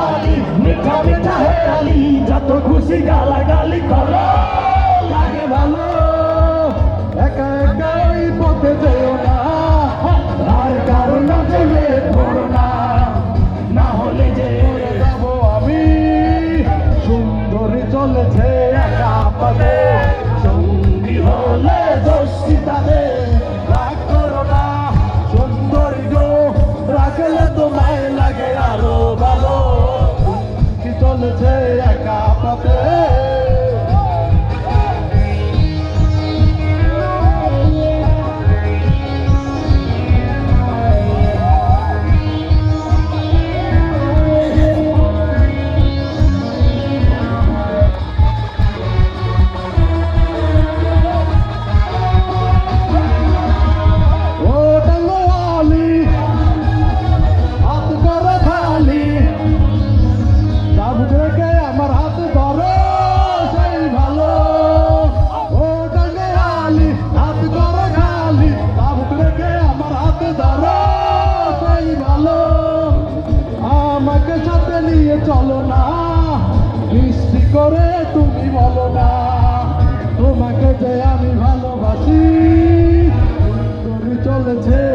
আলি মিঠা মিঠা হে আলি যত খুশি গালাগালি করো লাগে ভালো একা একা ওই পথে যেও না আর কারণ জেলে পড়ো না না হলে যে মরে যাব আমি সুন্দরী চলেছে একা পথে সঙ্গী হলে দোষী তাদের রাগ করো না সুন্দরী গো রাখলে তোমায় লাগে আরো ভালো কি চলেছে একা পথে আমাকে সাথে নিয়ে চলো না মিষ্টি করে তুমি বলো না তোমাকে যে আমি ভালোবাসি তুমি চলেছে